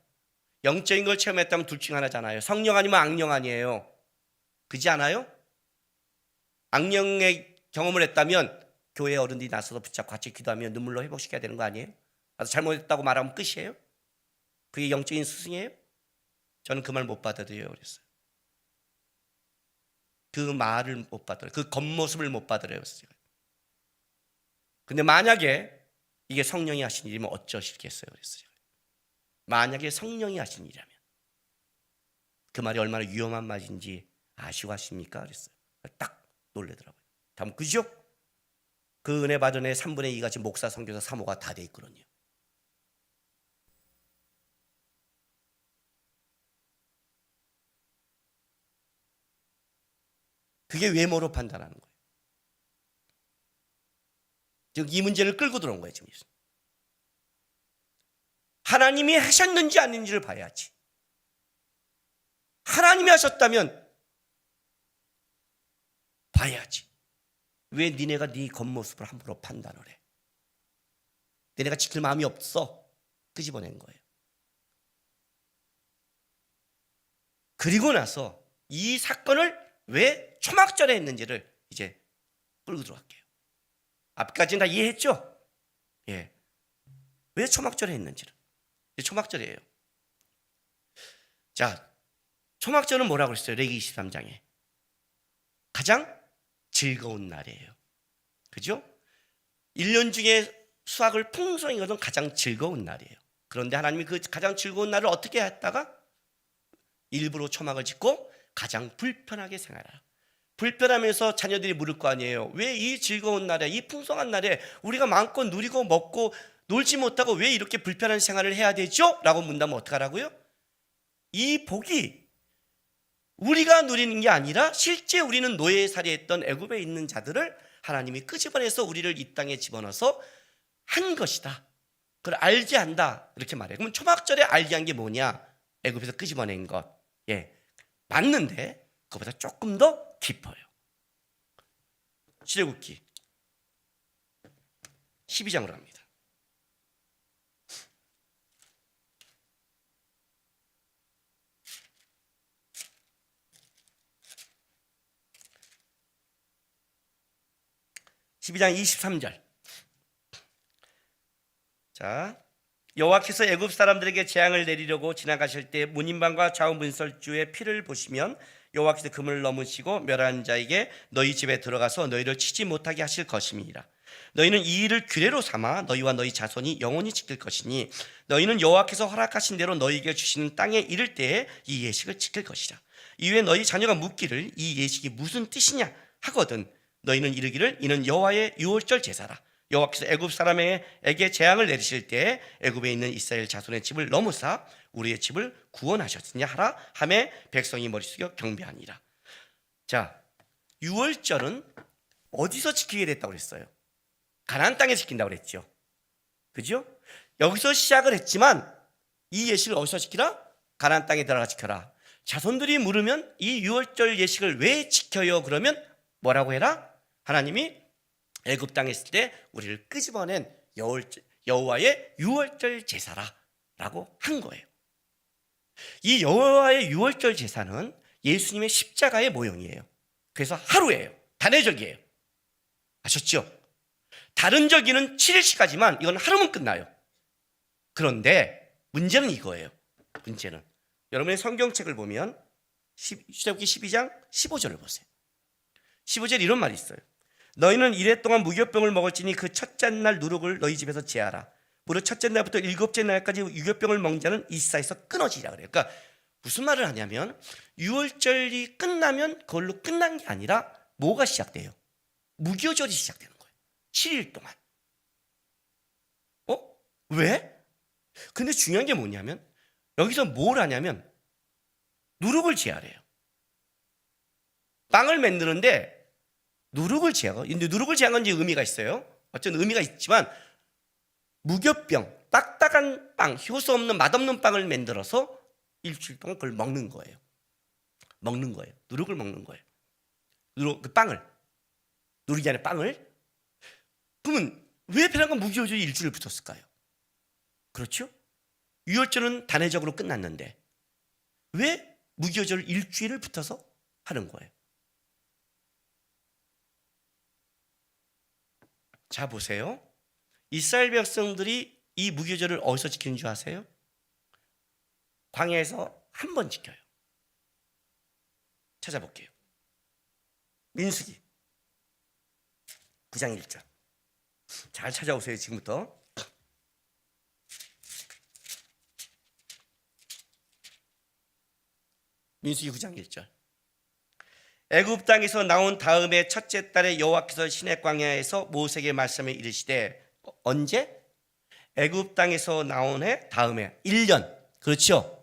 영적인 걸 체험했다면 둘 중 하나잖아요. 성령 아니면 악령 아니에요. 그렇지 않아요? 악령의 경험을 했다면 교회 어른들이 나서서 붙잡고 같이 기도하며 눈물로 회복시켜야 되는 거 아니에요? 나도 잘못했다고 말하면 끝이에요? 그게 영적인 스승이에요? 저는 그 말 못 받아들여요. 그랬어요. 그 말을 못 받아들여요. 그 겉모습을 못 받아들여요. 근데 만약에 이게 성령이 하신 일이면 어쩌시겠어요? 그랬어요. 만약에 성령이 하신 일이라면 그 말이 얼마나 위험한 말인지 아시고 하십니까? 그랬어요. 딱 놀래더라고요. 다음 그죠? 그 은혜 받은 애 3분의 2가 지금 목사, 선교사, 사모가 다 돼 있거든요. 그게 외모로 판단하는 거예요. 즉 이 문제를 끌고 들어온 거예요. 지금 하나님이 하셨는지 아닌지를 봐야지. 하나님이 하셨다면 봐야지. 왜 니네가 네 겉모습을 함부로 판단을 해? 니네가 지킬 마음이 없어. 끄집어낸 거예요. 그리고 나서 이 사건을 왜 초막절에 했는지를 이제 끌고 들어갈게요. 앞까지는 다 이해했죠? 예. 왜 초막절에 했는지를. 초막절이에요. 자, 초막절은 뭐라고 했어요? 레위기 23장에. 가장 즐거운 날이에요. 그죠? 1년 중에 수확을 풍성히 거둔 가장 즐거운 날이에요. 그런데 하나님이 그 가장 즐거운 날을 어떻게 했다가 일부러 초막을 짓고 가장 불편하게 생활하라. 불편하면서 자녀들이 물을 거 아니에요. 왜 이 즐거운 날에, 이 풍성한 날에 우리가 마음껏 누리고 먹고 놀지 못하고 왜 이렇게 불편한 생활을 해야 되죠? 라고 문다면 어떡하라고요? 이 복이 우리가 누리는 게 아니라 실제 우리는 노예살이했던 애굽에 있는 자들을 하나님이 끄집어내서 우리를 이 땅에 집어넣어서 한 것이다. 그걸 알게 한다. 이렇게 말해요. 그러면 초막절에 알게 한 게 뭐냐? 애굽에서 끄집어낸 것. 예, 맞는데 그보다 조금 더 깊어요. 출애굽기 12장으로 갑니다. (12장) 23절. 자, 여호와께서 애굽 사람들에게 재앙을 내리려고 지나가실 때 문인방과 좌우문설주의 피를 보시면 여호와께서 금을 넘으시고 멸한 자에게 너희 집에 들어가서 너희를 치지 못하게 하실 것임이니라. 너희는 이 일을 규례로 삼아 너희와 너희 자손이 영원히 지킬 것이니 너희는 여호와께서 허락하신 대로 너희에게 주시는 땅에 이를 때에 이 예식을 지킬 것이라. 이후에 너희 자녀가 묻기를 이 예식이 무슨 뜻이냐 하거든 너희는 이르기를 이는 여호와의 유월절 제사라. 여호와께서 애굽 사람에게 재앙을 내리실 때 애굽에 있는 이스라엘 자손의 집을 넘으사 우리의 집을 구원하셨으냐 하라 하매 백성이 머리 숙여 경배하니라. 자, 유월절은 어디서 지키게 됐다고 그랬어요? 가나안 땅에 지킨다고 그랬죠. 그죠? 여기서 시작을 했지만 이 예식을 어디서 지키라? 가나안 땅에 들어가 지켜라. 자손들이 물으면 이 유월절 예식을 왜 지켜요? 그러면 뭐라고 해라? 하나님이 애굽 땅에 있을 때 우리를 끄집어낸 여호와의 유월절 제사라라고 한 거예요. 이 여호와의 유월절 제사는 예수님의 십자가의 모형이에요. 그래서 하루예요. 단회절기예요. 아셨죠? 다른 절기는 7일씩하지만 이건 하루면 끝나요. 그런데 문제는 이거예요. 문제는 여러분의 성경책을 보면 출애굽기 12장 15절을 보세요. 15절 이런 말이 있어요. 너희는 이래 동안 무교병을 먹을지니 그 첫째 날 누룩을 너희 집에서 제하라. 무릇 첫째 날부터 일곱째 날까지 유교병을 먹는 자는 이사에서 끊어지라 그래요. 그러니까 무슨 말을 하냐면 유월절이 끝나면 그걸로 끝난 게 아니라 뭐가 시작돼요? 무교절이 시작되는 거예요. 7일 동안. 왜? 근데 중요한 게 뭐냐면 여기서 뭘 하냐면 누룩을 제하래요. 빵을 만드는데 누룩을 제하고, 근데 누룩을 제한 건 이제 의미가 있어요. 어떤 의미가 있지만 무교병, 딱딱한 빵, 효소 없는 맛없는 빵을 만들어서 일주일 동안 그걸 먹는 거예요. 먹는 거예요. 누룩을 먹는 거예요. 그 빵을, 누룩이 아니라 빵을. 그러면 왜 베란가 무교절이 일주일 붙었을까요? 그렇죠? 유월절은 단회적으로 끝났는데 왜 무교절 일주일을 붙어서 하는 거예요? 자, 보세요. 이스라엘 백성들이 이 무교절을 어디서 지키는 줄 아세요? 광야에서 한 번 지켜요. 찾아볼게요. 민수기 9장 1절. 잘 찾아오세요. 지금부터. 민수기 9장 1절. 애굽 땅에서 나온 다음에 첫째 달에 여호와께서 시내 광야에서 모세에게 말씀해 이르시되 언제? 애굽 땅에서 나온 해 다음에 1년. 그렇죠?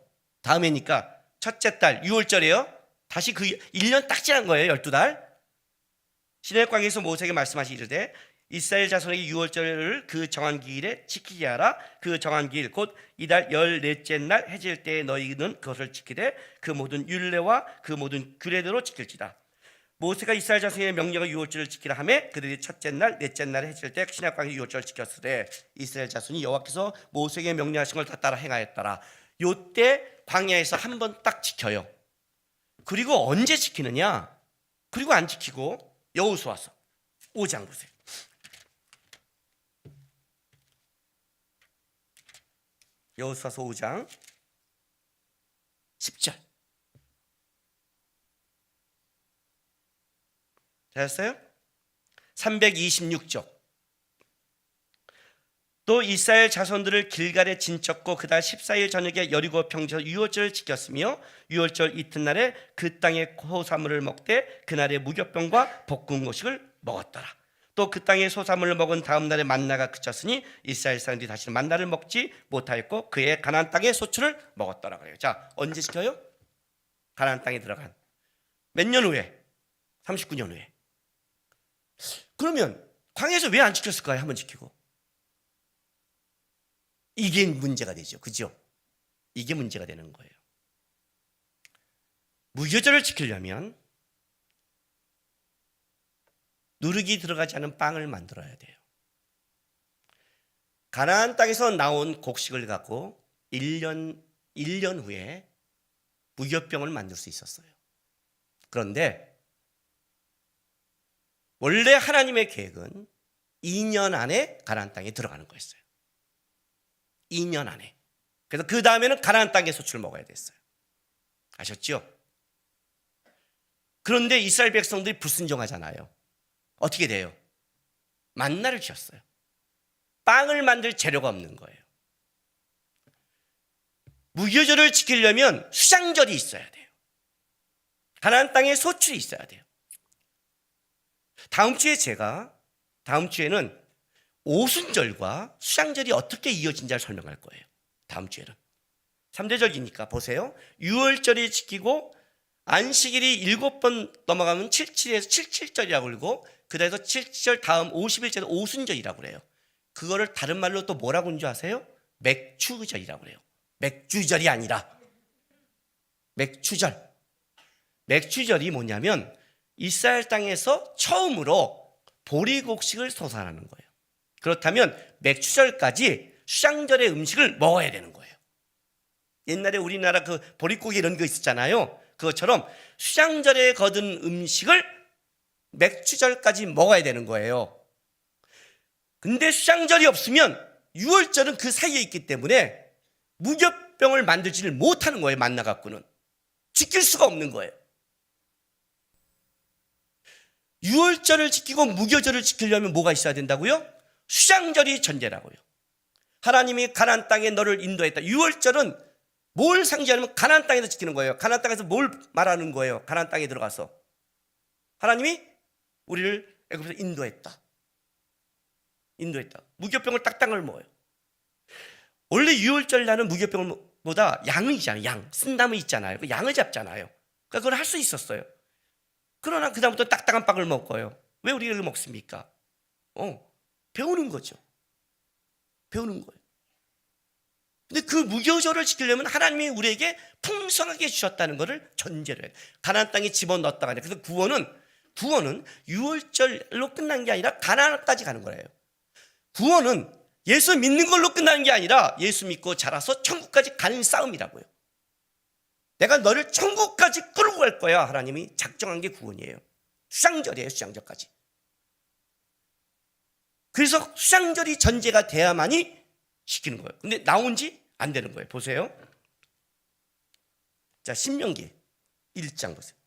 다음에니까 첫째 달 6월절이에요. 다시 그 1년 딱 지난 거예요. 12달. 시내 광야에서 모세에게 말씀하시 이르되 이스라엘 자손에게 6월절을 그 정한 기일에 지키게 하라. 그 정한 기일 곧 이달 14째 날 해질 때에 너희는 그것을 지키되 그 모든 율례와 그 모든 규례대로 지킬지다. 모세가 이스라엘 자손의 명령을 6월절을 지키라 하매 그들이 첫째 날 넷째 날에 해질 때 시내광야 6월절을 지켰으되 이스라엘 자손이 여호와께서 모세에게 명령하신 걸 다 따라 행하였더라. 요때 광야에서 한 번 딱 지켜요. 그리고 언제 지키느냐? 그리고 안 지키고 여호수아서 5장 보세요. 여호수아서 5장 10절. 됐어요? 326쪽. 또 이스라엘 자손들을 길갈에 진쳤고 그달 14일 저녁에 여리고 평지에서 유월절을 지켰으며 유월절 이튿날에 그 땅의 소사물을 먹되 그날의 무교병과 볶은 곡식을 먹었더라. 또 그 땅의 소사물을 먹은 다음 날에 만나가 그쳤으니 이스라엘 사람들이 다시는 만나를 먹지 못하였고 그의 가나안 땅의 소출을 먹었더라 그래요. 자, 언제 지켜요? 가나안 땅에 들어간 몇 년 후에? 39년 후에. 그러면 광야에서 왜 안 지켰을까요? 한번 지키고. 이게 문제가 되죠. 그죠? 이게 문제가 되는 거예요. 무교절을 지키려면 누룩이 들어가지 않은 빵을 만들어야 돼요. 가나안 땅에서 나온 곡식을 갖고 1년 후에 무교병을 만들 수 있었어요. 그런데 원래 하나님의 계획은 2년 안에 가나안 땅에 들어가는 거였어요. 2년 안에. 그래서 그 다음에는 가나안 땅에 소출을 먹어야 됐어요. 아셨죠? 그런데 이스라엘 백성들이 불순종하잖아요. 어떻게 돼요? 만나를 주셨어요. 빵을 만들 재료가 없는 거예요. 무교절을 지키려면 수장절이 있어야 돼요. 가나안 땅에 소출이 있어야 돼요. 다음 주에는 오순절과 수장절이 어떻게 이어진지를 설명할 거예요. 다음 주에는 3대절기니까 보세요. 유월절이 지키고 안식일이 7번 넘어가면 77에서 77절이라고 그러고 그다음에서 77절 다음 50일째는 오순절이라고 그래요. 그거를 다른 말로 또 뭐라고 하는 줄 아세요? 맥추절이라고 그래요. 맥주절이 아니라 맥추절. 맥추절이 뭐냐면 이스라엘 땅에서 처음으로 보리곡식을 소산하는 거예요. 그렇다면 맥추절까지 수장절의 음식을 먹어야 되는 거예요. 옛날에 우리나라 그 보릿고기 이런 거 있었잖아요. 그것처럼 수장절에 거둔 음식을 맥추절까지 먹어야 되는 거예요. 근데 수장절이 없으면 유월절은 그 사이에 있기 때문에 무교병을 만들지를 못하는 거예요. 만나 갖고는 지킬 수가 없는 거예요. 유월절을 지키고 무교절을 지키려면 뭐가 있어야 된다고요? 수장절이 전제라고요. 하나님이 가나안 땅에 너를 인도했다. 유월절은 뭘 상징하냐면 가나안 땅에서 지키는 거예요. 가나안 땅에서 뭘 말하는 거예요? 가나안 땅에 들어가서 하나님이 우리를 애굽에서 인도했다. 무교병을 딱딱을 먹어요. 원래 유월절 나는 무교병보다 양은 있잖아요. 양, 쓴나무 있잖아요. 그 양을 잡잖아요. 그러니까 그걸 할 수 있었어요. 그러나 그 다음부터 딱딱한 빵을 먹어요. 왜 우리가 먹습니까? 배우는 거죠. 배우는 거예요. 근데 그 무교절을 지키려면 하나님이 우리에게 풍성하게 주셨다는 것을 전제로 해요. 가나안 땅에 집어넣었다가 아니라. 그래서 구원은 유월절로 끝난 게 아니라 가나안까지 가는 거예요. 구원은 예수 믿는 걸로 끝나는 게 아니라 예수 믿고 자라서 천국까지 가는 싸움이라고요. 내가 너를 천국까지 끌고 갈 거야. 하나님이 작정한 게 구원이에요. 수장절이에요. 수장절까지. 그래서 수장절이 전제가 돼야만이 시키는 거예요. 근데 나온 지 안 되는 거예요. 보세요. 자, 신명기 1장 보세요.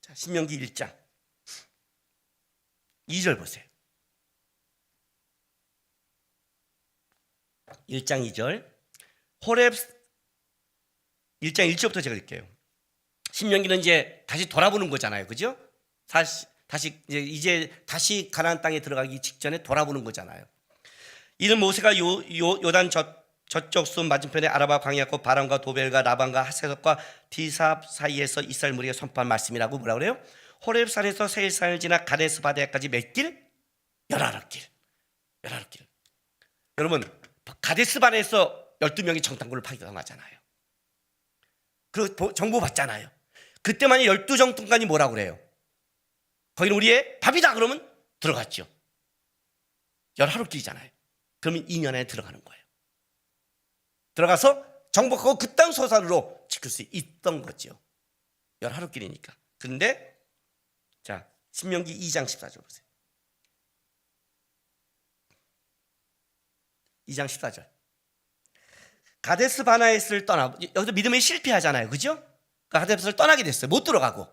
자, 신명기 1장 2절 보세요. 1장 2절 호렙 1장 1절부터 제가 읽게요. 신명기는 이제 다시 돌아보는 거잖아요. 그죠? 다시 가나안 땅에 들어가기 직전에 돌아보는 거잖아요. 이는 모세가 요단 저쪽 숲 맞은편에 아라바 광야고 바람과 도벨과 라반과 하세석과 디삽 사이에서 이스라엘 무리가 선포한 말씀이라고 뭐라 그래요? 호렙산에서 세일산을 지나 가데스 바네아까지 몇 길? 19길. 여러분, 가데스 바네에서 12명이 정탐꾼을 파견하잖아요. 그 정보 받잖아요. 그때만이 12정탐관이 뭐라고 그래요? 거기는 우리의 밥이다 그러면 들어갔죠. 11길이잖아요. 그러면 2년 안에 들어가는 거예요. 들어가서 정복하고 그 땅 소산으로 지킬 수 있던 거죠. 11길이니까. 그런데 자, 신명기 2장 14절 보세요. 2장 14절. 가데스 바네아를 떠나, 여기서 믿음에 실패하잖아요. 그죠? 가데스를 떠나게 됐어요. 못 들어가고.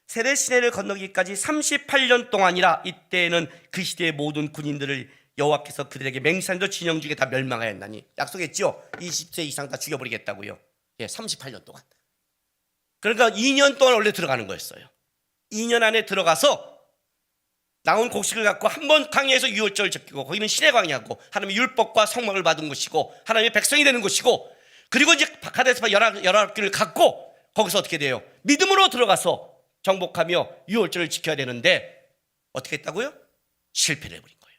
세레 시내를 건너기까지 38년 동안이라. 이때에는 그 시대의 모든 군인들을 여호와께서 그들에게 맹세한 진영 중에 다 멸망하였나니. 약속했죠? 20세 이상 다 죽여버리겠다고요. 38년 동안. 그러니까 2년 동안 원래 들어가는 거였어요. 2년 안에 들어가서 나온 곡식을 갖고 한 번 광야에서 유월절을 지키고, 거기는 신의 광야고 하나님의 율법과 성막을 받은 곳이고 하나님의 백성이 되는 곳이고, 그리고 이제 가데스바 19길을 갖고 거기서 어떻게 돼요? 믿음으로 들어가서 정복하며 유월절을 지켜야 되는데 어떻게 했다고요? 실패를 해버린 거예요.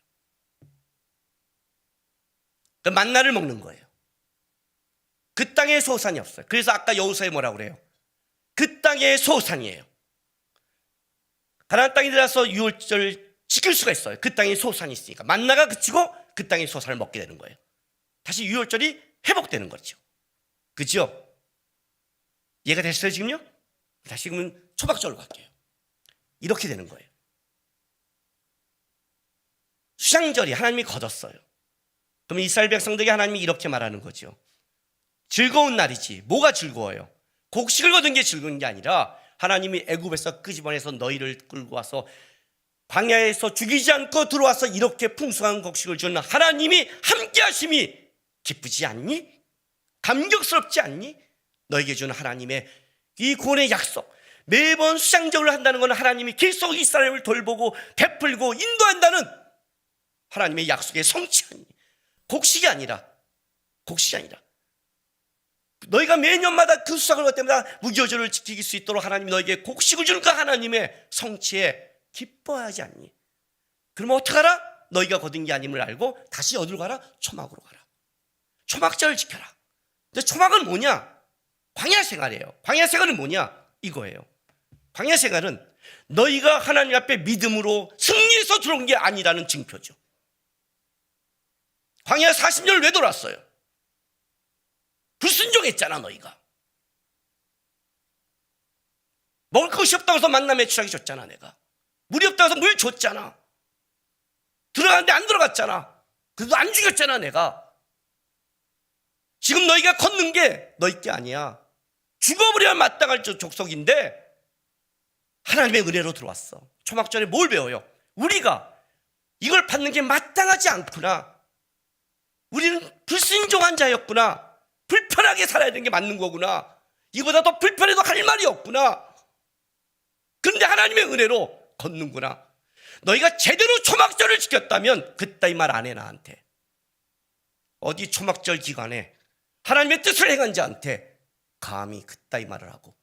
그 만나를 먹는 거예요. 그 땅에 소산이 없어요. 그래서 아까 여호수아에 뭐라고 그래요? 그 땅에 소산이에요. 가나안 땅에 들어가서 유월절 지킬 수가 있어요. 그 땅에 소산이 있으니까. 만나가 그치고 그 땅에 소산을 먹게 되는 거예요. 다시 유월절이 회복되는 거죠. 그죠? 이해가 됐어요 지금요? 다시 그러면 초막절로 갈게요. 이렇게 되는 거예요. 수장절이 하나님이 거뒀어요. 그러면 이스라엘 백성들에게 하나님이 이렇게 말하는 거죠. 즐거운 날이지. 뭐가 즐거워요? 곡식을 거둔 게 즐거운 게 아니라 하나님이 애굽에서 끄집어내서 너희를 끌고 와서 광야에서 죽이지 않고 들어와서 이렇게 풍성한 곡식을 주는 하나님이 함께 하심이 기쁘지 않니? 감격스럽지 않니? 너에게 주는 하나님의 이 구원의 약속, 매번 수장절을 한다는 것은 하나님이 계속 이스라엘을 돌보고 베풀고 인도한다는 하나님의 약속의 성취 아니, 곡식이 아니라 너희가 매년마다 그 수상을 할 때마다 무교절을 지킬 수 있도록 하나님이 너에게 곡식을 주는 그 하나님의 성취에 기뻐하지 않니? 그러면 어떡하라? 너희가 거둔 게 아님을 알고 다시 어디로 가라? 초막으로 가라. 초막절을 지켜라. 근데 초막은 뭐냐? 광야 생활이에요. 광야 생활은 뭐냐? 이거예요. 광야 생활은 너희가 하나님 앞에 믿음으로 승리해서 들어온 게 아니라는 증표죠. 광야 40년을 왜 돌았어요? 불순종했잖아. 너희가 먹을 것이 없다고 해서 만나 매출하게 줬잖아. 내가 물이 없다고 해서 물 줬잖아. 들어갔는데 안 들어갔잖아. 그래도 안 죽였잖아. 내가 지금 너희가 걷는 게 너희 게 아니야. 죽어버려야 마땅할 족속인데 하나님의 은혜로 들어왔어. 초막절에 뭘 배워요? 우리가 이걸 받는 게 마땅하지 않구나. 우리는 불순종한 자였구나. 불편하게 살아야 되는 게 맞는 거구나. 이보다 더 불편해도 할 말이 없구나. 그런데 하나님의 은혜로 걷는구나. 너희가 제대로 초막절을 지켰다면 그따위 말 안 해. 나한테 어디 초막절 기간에 하나님의 뜻을 행한 자한테 감히 그따위 말을 하고,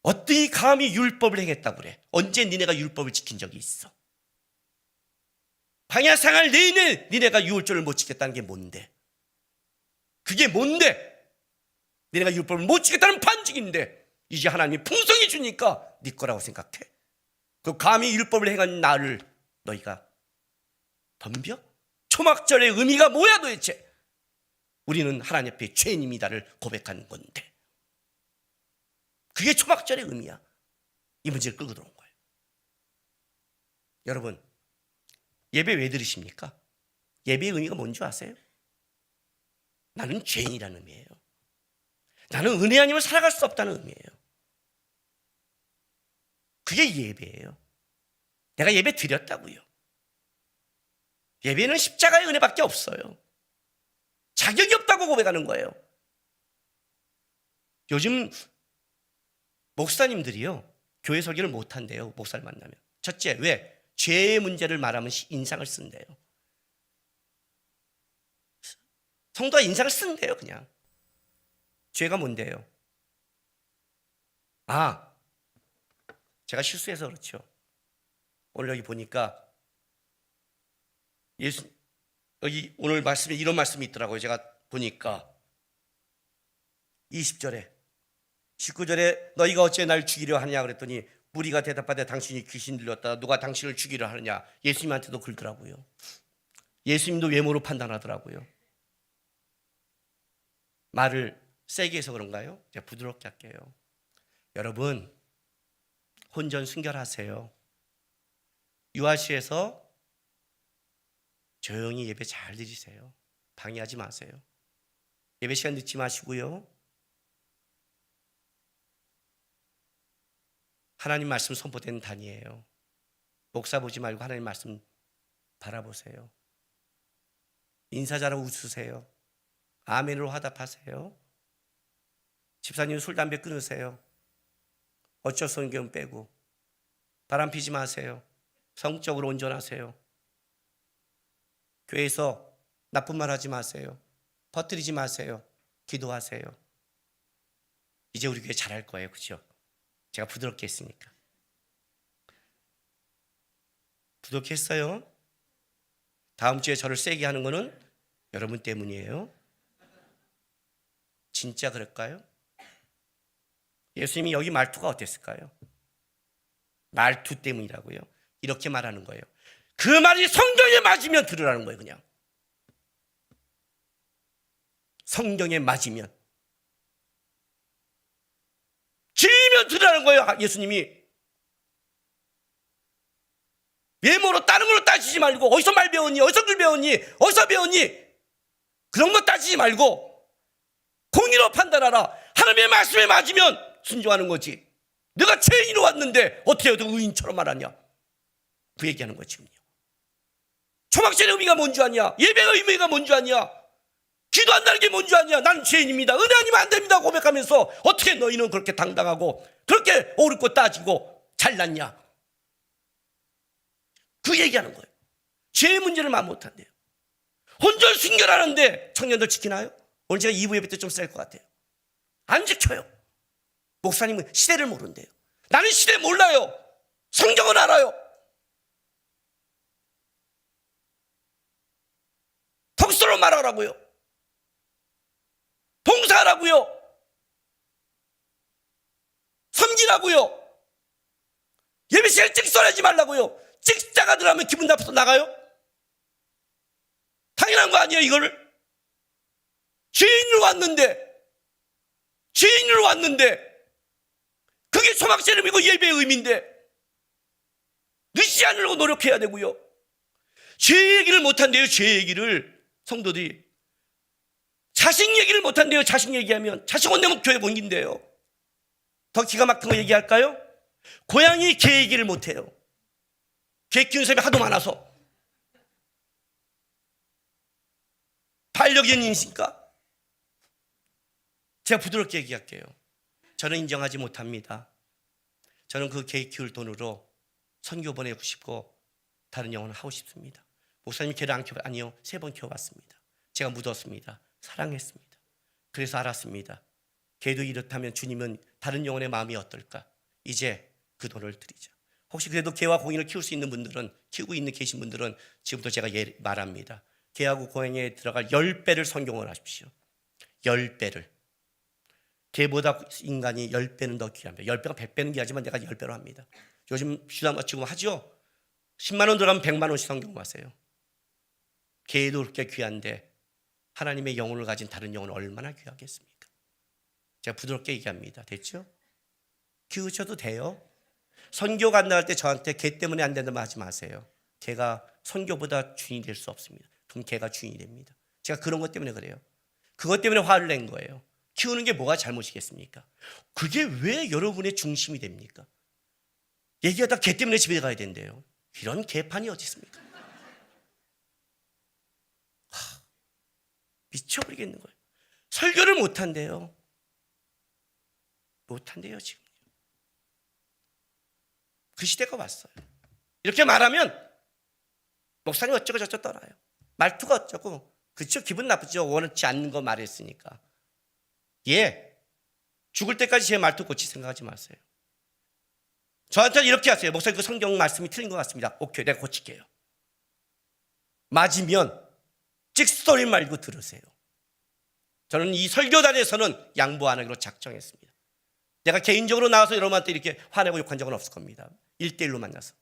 어떻게 감히 율법을 행했다고 그래? 언제 니네가 율법을 지킨 적이 있어? 광야 생활 내내 니네가 유월절을 못 지켰다는 게 뭔데? 그게 뭔데? 니네가 율법을 못 지켰다는 반증인데 이제 하나님이 풍성히 주니까 네 거라고 생각해? 그 감히 율법을 행한 나를 너희가 덤벼? 초막절의 의미가 뭐야 도대체? 우리는 하나님 앞에 죄인입니다를 고백하는 건데, 그게 초막절의 의미야. 이 문제를 끌고 들어온 거예요. 여러분, 예배 왜 들으십니까? 예배의 의미가 뭔지 아세요? 나는 죄인이라는 의미예요. 나는 은혜 아니면 살아갈 수 없다는 의미예요. 그게 예배예요. 내가 예배 드렸다고요. 예배는 십자가의 은혜밖에 없어요. 자격이 없다고 고백하는 거예요. 요즘 목사님들이요, 교회 설교를 못한대요. 목사를 만나면. 첫째, 왜? 죄의 문제를 말하면 인상을 쓴대요. 성도가 인상을 쓴대요. 그냥. 죄가 뭔데요? 제가 실수해서 그렇죠. 오늘 여기 보니까 여기 오늘 말씀에 이런 말씀이 있더라고요. 제가 보니까 20절에 19절에 너희가 어찌 날 죽이려 하냐 그랬더니 무리가 대답하되 당신이 귀신 들렸다. 누가 당신을 죽이려 하느냐. 예수님한테도 그러더라고요. 예수님도 외모로 판단하더라고요. 말을 세게 해서 그런가요? 제가 부드럽게 할게요. 여러분, 혼전 순결하세요. 유아시에서 조용히 예배 잘 드리세요. 방해하지 마세요. 예배 시간 늦지 마시고요. 하나님 말씀 선포되는 단이에요. 목사 보지 말고 하나님 말씀 바라보세요. 인사 잘하고 웃으세요. 아멘으로 화답하세요. 집사님 술 담배 끊으세요. 어쩔 수 없는 경우 빼고. 바람 피지 마세요. 성적으로 온전하세요. 교회에서 나쁜 말 하지 마세요. 퍼뜨리지 마세요. 기도하세요. 이제 우리 교회 잘할 거예요. 그렇죠? 제가 부드럽게 했으니까. 부드럽게 했어요. 다음 주에 저를 세게 하는 거는 여러분 때문이에요. 진짜 그럴까요? 예수님이 여기 말투가 어땠을까요? 말투 때문이라고요. 이렇게 말하는 거예요. 그 말이 성경에 맞으면 들으라는 거예요. 그냥 성경에 맞으면, 지으면 들으라는 거예요. 예수님이 외모로 다른 걸로 따지지 말고, 어디서 말 배웠니, 어디서 글 배웠니, 어디서 배웠니, 그런 거 따지지 말고 공의로 판단하라. 하나님의 말씀에 맞으면 순종하는 거지. 내가 죄인으로 왔는데 어떻게 너 의인처럼 말하냐, 그 얘기하는 거지. 지금요. 초막절의 의미가 뭔지 아냐, 예배의 의미가 뭔지 아냐, 기도한다는 게 뭔지 아냐. 난 죄인입니다, 은혜 아니면 안 됩니다 고백하면서 어떻게 너희는 그렇게 당당하고 그렇게 옳고 따지고 잘났냐, 그 얘기하는 거예요. 죄의 문제를 말 못한대요. 혼절 순결하는데 청년들 지키나요? 오늘 제가 2부 예배 때 좀 셀 것 같아요. 안 지켜요. 목사님은 시대를 모른대요. 나는 시대 몰라요. 성경은 알아요. 턱수로 말하라고요. 봉사하라고요. 섬기라고요. 예배 시간에 찍소리하지 말라고요. 찍자가 들어가면 기분 나빠서 나가요? 당연한 거 아니에요. 이거를 죄인으로 왔는데 그게 초막절의 의미고 예배의 의미인데 늦지 않으려고 노력해야 되고요. 죄 얘기를 못한대요. 죄 얘기를 성도들이 자식 얘기를 못한대요. 자식 얘기하면 자식 혼내면 교회 공긴대요. 더 기가 막힌 거 얘기할까요? 고양이 개 얘기를 못해요. 개 키우는 사람이 하도 많아서. 반려견이니까. 제가 부드럽게 얘기할게요. 저는 인정하지 못합니다. 저는 그 개 키울 돈으로 선교 보내고 싶고 다른 영혼을 하고 싶습니다. 목사님 개를 안 키워? 아니요, 3번 키워봤습니다. 제가 묻었습니다. 사랑했습니다. 그래서 알았습니다. 개도 이렇다면 주님은 다른 영혼의 마음이 어떨까? 이제 그 돈을 드리자. 혹시 그래도 개와 고양이를 키울 수 있는 분들은, 키우고 계신 분들은 지금부터 제가 말합니다. 개하고 고양이에 들어갈 10배를 성경을 하십시오. 10배를. 개보다 인간이 10배는 더 귀합니다. 10배가 100배는 귀하지만 내가 10배로 합니다. 요즘 지금 하죠? 10만 원 들어가면 100만 원씩 성경하세요. 개도 그렇게 귀한데 하나님의 영혼을 가진 다른 영혼은 얼마나 귀하겠습니까? 제가 부드럽게 얘기합니다. 됐죠? 키우셔도 돼요. 선교 간다 할 때 저한테 개 때문에 안 된다면 하지 마세요. 개가 선교보다 주인이 될 수 없습니다. 그럼 개가 주인이 됩니다. 제가 그런 것 때문에 그래요. 그것 때문에 화를 낸 거예요. 키우는 게 뭐가 잘못이겠습니까? 그게 왜 여러분의 중심이 됩니까? 얘기하다 개 때문에 집에 가야 된대요. 이런 개판이 어디 있습니까? 미쳐버리겠는 거예요. 설교를 못한대요. 못한대요 지금. 그 시대가 왔어요. 이렇게 말하면 목사님 어쩌고 저쩌고 떠나요. 말투가 어쩌고. 그렇죠, 기분 나쁘죠. 원치 않는 거 말했으니까. 예, 죽을 때까지 제 말투 고칠 생각하지 마세요. 저한테는 이렇게 하세요. 목사님 그 성경 말씀이 틀린 것 같습니다. 오케이, 내가 고칠게요. 맞으면 찍소리 말고 들으세요. 저는 이 설교단에서는 양보 안 하기로 작정했습니다. 내가 개인적으로 나와서 여러분한테 이렇게 화내고 욕한 적은 없을 겁니다. 1대1로 만나서.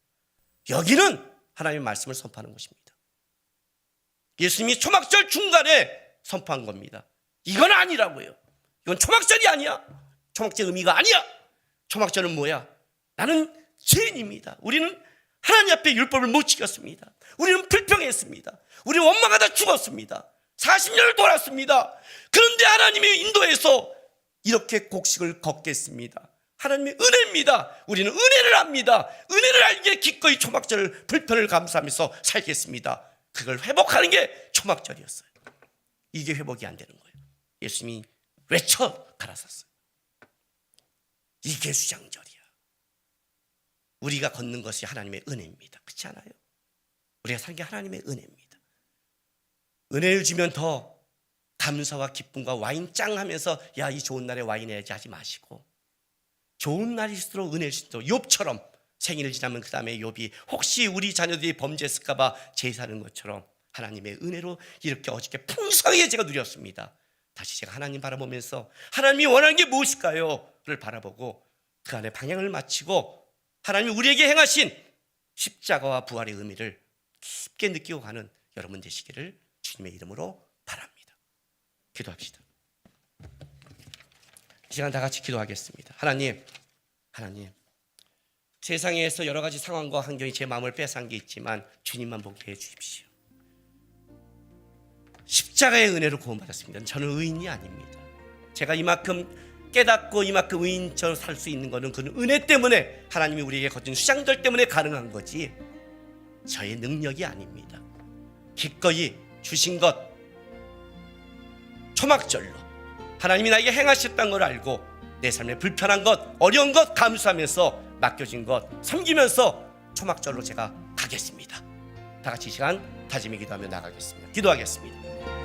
여기는 하나님의 말씀을 선포하는 곳입니다. 예수님이 초막절 중간에 선포한 겁니다. 이건 아니라고요. 이건 초막절이 아니야. 초막절 의미가 아니야. 초막절은 뭐야? 나는 죄인입니다. 우리는 하나님 앞에 율법을 못 지켰습니다. 우리는 불평했습니다. 우리는 원망하다 죽었습니다. 40년을 돌았습니다. 그런데 하나님의 인도에서 이렇게 곡식을 걷겠습니다. 하나님의 은혜입니다. 우리는 은혜를 압니다. 은혜를 알기에 기꺼이 초막절 불편을 감수하면서 살겠습니다. 그걸 회복하는 게 초막절이었어요. 이게 회복이 안 되는 거예요. 예수님이 외쳐 갈아섰어요. 이게 수장절이야. 우리가 걷는 것이 하나님의 은혜입니다. 그렇지 않아요? 우리가 사는 게 하나님의 은혜입니다. 은혜를 주면 더 감사와 기쁨과 와인 짱 하면서 야, 이 좋은 날에 와인 해야지 하지 마시고, 좋은 날일수록 은혜를 주시도록, 욥처럼 생일을 지나면 그 다음에 욥이 혹시 우리 자녀들이 범죄했을까 봐 제사하는 것처럼 하나님의 은혜로 이렇게 어저께 풍성하게 제가 누렸습니다. 다시 제가 하나님 바라보면서 하나님이 원하는 게 무엇일까요? 를 바라보고 그 안에 방향을 마치고 하나님이 우리에게 행하신 십자가와 부활의 의미를 깊게 느끼고 가는 여러분 되시기를 주님의 이름으로 바랍니다. 기도합시다. 이 시간 다 같이 기도하겠습니다. 하나님, 세상에서 여러 가지 상황과 환경이 제 마음을 빼앗은 게 있지만 주님만 보게 해주십시오. 십자가의 은혜로 구원받았습니다. 저는 의인이 아닙니다. 제가 이만큼 깨닫고 이만큼 의인처럼 살 수 있는 것은 그 은혜 때문에, 하나님이 우리에게 거친 수장들 때문에 가능한 거지 저의 능력이 아닙니다. 기꺼이 주신 것 초막절로 하나님이 나에게 행하셨다는 걸 알고 내 삶에 불편한 것, 어려운 것 감수하면서 맡겨진 것 섬기면서 초막절로 제가 가겠습니다. 다 같이 이 시간 다짐의 기도하며 나가겠습니다. 기도하겠습니다.